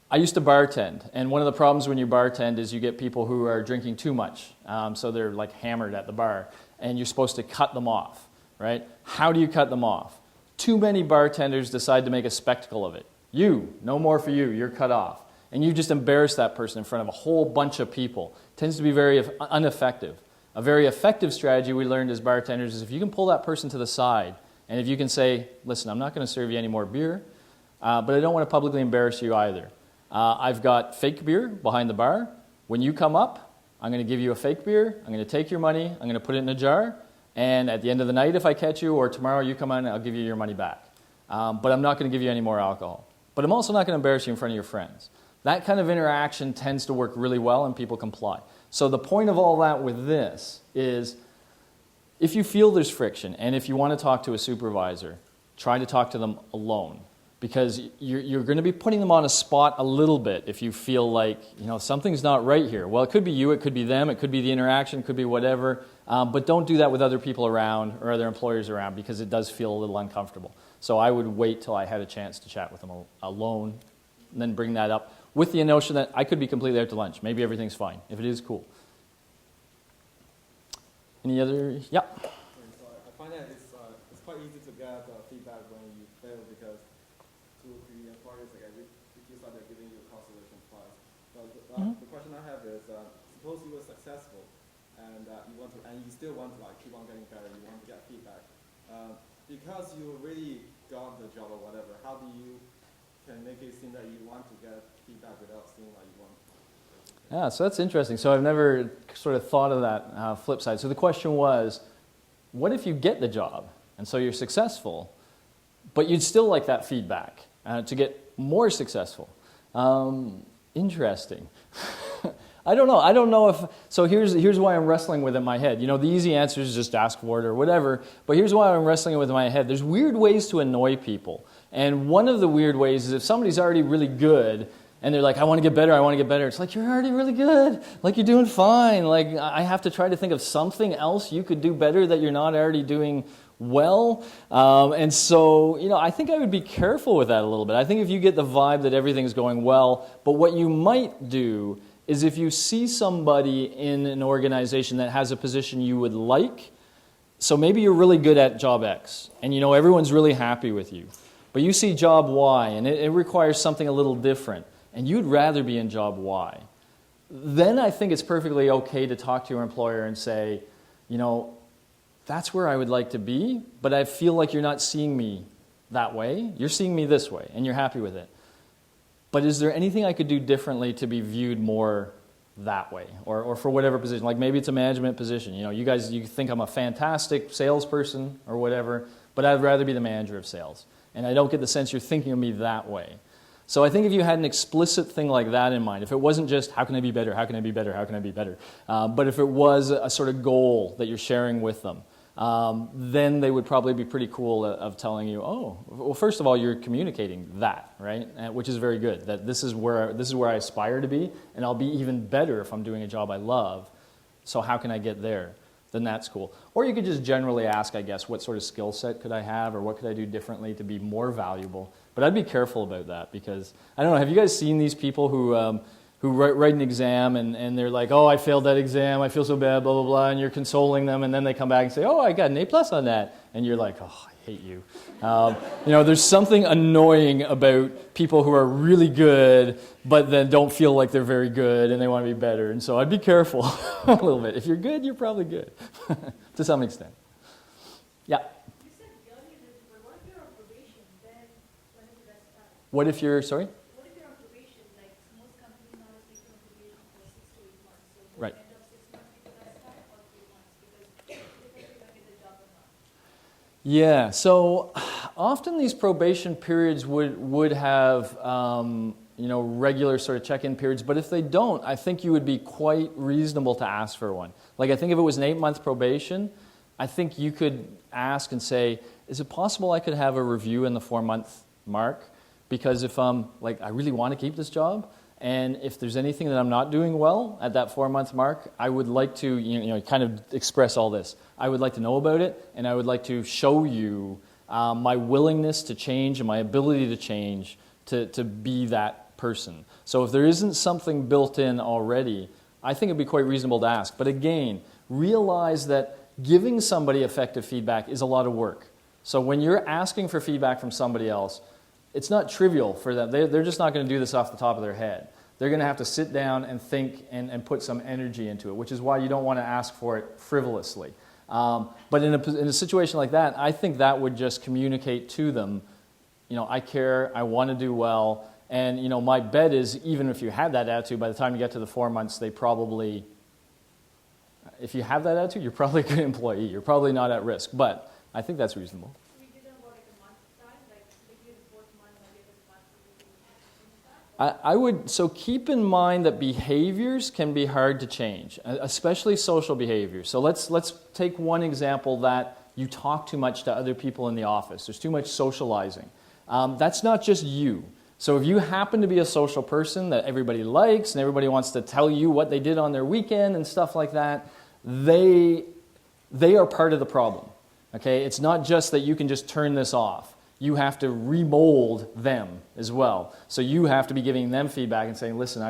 A: I used to bartend, and one of the problems when you bartend is you get people who are drinking too much, so they're like hammered at the bar, and you're supposed to cut them off, right? How do you cut them off? Too many bartenders decide to make a spectacle of it. You, no more for you, you're cut off. And you just embarrass that person in front of a whole bunch of people. It tends to be very ineffective. A very effective strategy we learned as bartenders is if you can pull that person to the side, and if you can say, listen, I'm not going to serve you any more beer, but I don't want to publicly embarrass you either. I've got fake beer behind the bar. When you come up, I'm going to give you a fake beer. I'm going to take your money. I'm going to put it in a jar. And at the end of the night, if I catch you, or tomorrow you come on, I'll give you your money back. But I'm not going to give you any more alcohol. But I'm also not going to embarrass you in front of your friends. That kind of interaction tends to work really well, and people comply. So the point of all that with this is, if you feel there's friction, and if you want to talk to a supervisor, try to talk to them alone. Because you're going to be putting them on a spot a little bit if you feel like, something's not right here. Well, it could be you, it could be them, it could be the interaction, it could be whatever. But don't do that with other people around or other employers around, because it does feel a little uncomfortable. So I would wait till I had a chance to chat with them alone, and then bring that up with the notion that I could be completely out to lunch. Maybe everything's fine. If it is, cool. Any other? Yeah.
C: So I find that it's quite easy to get feedback when you fail, because two or three employers reduce that they're giving you a consolation prize. So the question I have is, suppose you were successful and you still want to keep on getting better, you want to get feedback. Because you really got the job or whatever, how do you can make it seem that you want to get feedback without seeming like you want?
A: Yeah, so that's interesting. So I've never sort of thought of that flip side. So the question was, what if you get the job, and so you're successful, but you'd still like that feedback to get more successful? Interesting. I don't know. I don't know if... So here's why I'm wrestling with it in my head. The easy answer is just ask for it or whatever, but here's why I'm wrestling with it in my head. There's weird ways to annoy people. And one of the weird ways is if somebody's already really good, and they're like, I want to get better, I want to get better. It's like, you're already really good. Like, you're doing fine. Like, I have to try to think of something else you could do better that you're not already doing well. And so, I think I would be careful with that a little bit. I think if you get the vibe that everything's going well, but what you might do is if you see somebody in an organization that has a position you would like, so maybe you're really good at job X, and everyone's really happy with you, but you see job Y, and it requires something a little different, and you'd rather be in job Y, then I think it's perfectly okay to talk to your employer and say, that's where I would like to be, but I feel like you're not seeing me that way. You're seeing me this way, and you're happy with it. But is there anything I could do differently to be viewed more that way? Or for whatever position. Like maybe it's a management position. You think I'm a fantastic salesperson or whatever, but I'd rather be the manager of sales. And I don't get the sense you're thinking of me that way. So I think if you had an explicit thing like that in mind, if it wasn't just, how can I be better, how can I be better, how can I be better, but if it was a sort of goal that you're sharing with them, then they would probably be pretty cool of telling you, oh, well, first of all, you're communicating that, right? Which is very good, that this is where I aspire to be, and I'll be even better if I'm doing a job I love. So how can I get there? Then that's cool. Or you could just generally ask, I guess, what sort of skill set could I have, or what could I do differently to be more valuable? But I'd be careful about that, because, I don't know, have you guys seen these people who write an exam and they're like, oh, I failed that exam, I feel so bad, blah, blah, blah, and you're consoling them, and then they come back and say, oh, I got an A+ on that. And you're like, oh, I hate you. There's something annoying about people who are really good, but then don't feel like they're very good, and they want to be better. And so I'd be careful a little bit. If you're good, you're probably good, to some extent. Yeah?
D: You said earlier, but what if you're on probation, then when is the best time?
A: What if you're, sorry?
D: What if you're on probation? Like most companies nowadays take you on probation for 6 to 8 months. So would
A: Right.
D: end up 6 months be the best time, or 3 months? Because depending if you get the job or not.
A: Yeah, so often these probation periods would have regular sort of check-in periods, but if they don't, I think you would be quite reasonable to ask for one. Like I think if it was an 8-month probation, I think you could ask and say, is it possible I could have a review in the 4-month mark? Because if I really want to keep this job, and if there's anything that I'm not doing well at that 4-month mark, I would like to kind of express all this. I would like to know about it, and I would like to show you my willingness to change and my ability to change to be that person. So if there isn't something built in already, I think it'd be quite reasonable to ask. But again, realize that giving somebody effective feedback is a lot of work. So when you're asking for feedback from somebody else, it's not trivial for them. They're just not going to do this off the top of their head. They're going to have to sit down and think and put some energy into it, which is why you don't want to ask for it frivolously. But in a situation like that, I think that would just communicate to them, I care, I want to do well, and my bet is even if you had that attitude, by the time you get to the 4 months, they probably, if you have that attitude, you're probably a good employee. You're probably not at risk, but I think that's reasonable.
D: We give them about like a month time, like maybe the fourth month, maybe the month to change that.
A: I would, so keep in mind that behaviors can be hard to change, especially social behaviors. So let's take one example that you talk too much to other people in the office. There's too much socializing. That's not just you. So if you happen to be a social person that everybody likes and everybody wants to tell you what they did on their weekend and stuff like that, they are part of the problem. Okay? It's not just that you can just turn this off. You have to remold them as well. So you have to be giving them feedback and saying, listen,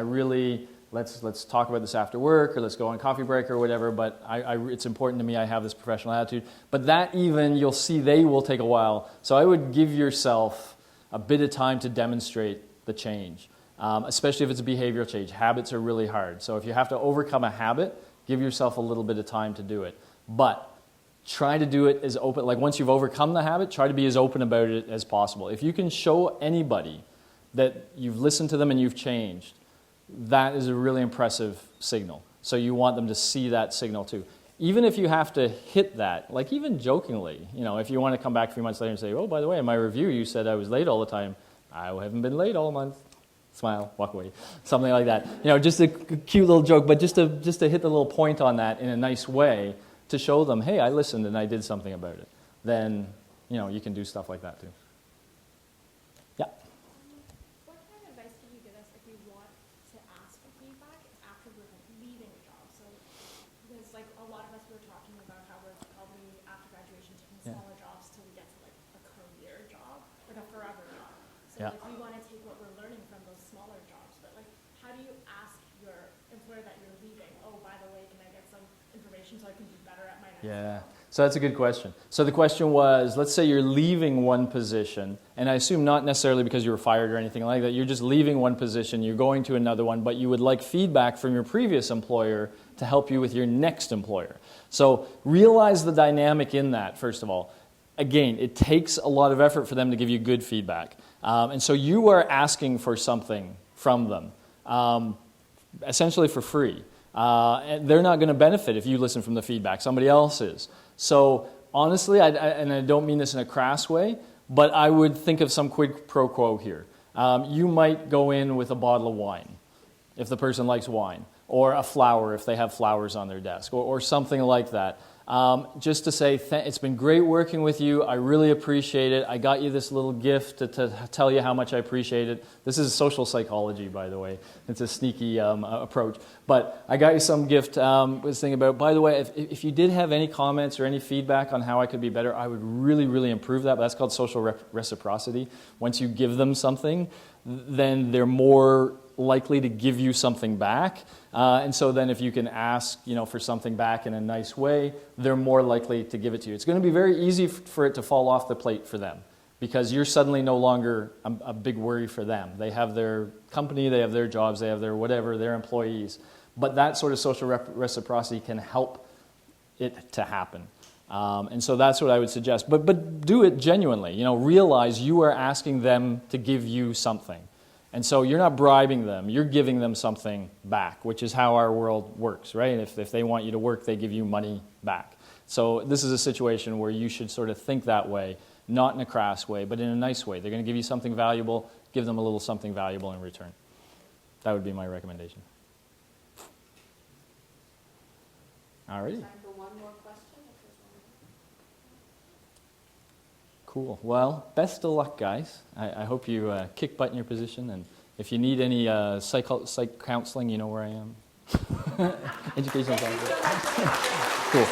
A: let's talk about this after work, or let's go on coffee break or whatever, but it's important to me I have this professional attitude. But that even, you'll see, they will take a while. So I would give yourself a bit of time to demonstrate the change, especially if it's a behavioral change. Habits are really hard. So if you have to overcome a habit, give yourself a little bit of time to do it. But try to do it as open, like once you've overcome the habit, try to be as open about it as possible. If you can show anybody that you've listened to them and you've changed, that is a really impressive signal. So you want them to see that signal too. Even if you have to hit that, like even jokingly, if you want to come back 3 months later and say, oh, by the way, in my review you said I was late all the time. I haven't been late all month. Smile, walk away. Something like that. Just a cute little joke, but just to hit the little point on that in a nice way to show them, hey, I listened and I did something about it. Then, you can do stuff like that too. Yeah.
B: What kind of advice can you give us if we want to ask for feedback after we're leaving a job? So, because like a lot of us were talking about how we're probably after graduation taking smaller jobs till we get to like a career job, like a forever job. So like we want to take what we're learning from those smaller jobs, but like how do you ask your employer that you're leaving, oh, by the way, can I get some information so I can do better at my next job?
A: So that's a good question. So the question was, let's say you're leaving one position, and I assume not necessarily because you were fired or anything like that, you're just leaving one position, you're going to another one, but you would like feedback from your previous employer to help you with your next employer. So realize the dynamic in that, first of all. Again, it takes a lot of effort for them to give you good feedback. And so you are asking for something from them, essentially for free. And they're not going to benefit if you listen from the feedback. Somebody else is. So honestly, and I don't mean this in a crass way, but I would think of some quid pro quo here. You might go in with a bottle of wine, if the person likes wine, or a flower if they have flowers on their desk, or something like that. Just to say, it's been great working with you. I really appreciate it. I got you this little gift to tell you how much I appreciate it. This is social psychology, by the way. It's a sneaky approach. But I got you some gift. Was thinking about, by the way, if you did have any comments or any feedback on how I could be better, I would really, really improve that. But that's called social reciprocity. Once you give them something, then they're more likely to give you something back. And so then if you can ask, for something back in a nice way, they're more likely to give it to you. It's going to be very easy for it to fall off the plate for them because you're suddenly no longer a big worry for them. They have their company, they have their jobs, they have their whatever, their employees. But that sort of social reciprocity can help it to happen. And so that's what I would suggest. But do it genuinely. Realize you are asking them to give you something. And so you're not bribing them, you're giving them something back, which is how our world works, right? If they want you to work, they give you money back. So this is a situation where you should sort of think that way, not in a crass way, but in a nice way. They're going to give you something valuable, give them a little something valuable in return. That would be my recommendation. All righty.
B: Time for one more question. If there's one.
A: Cool. Well, best of luck, guys. I hope you kick butt in your position, and if you need any psych counseling, you know where I am. Educational counseling. Cool.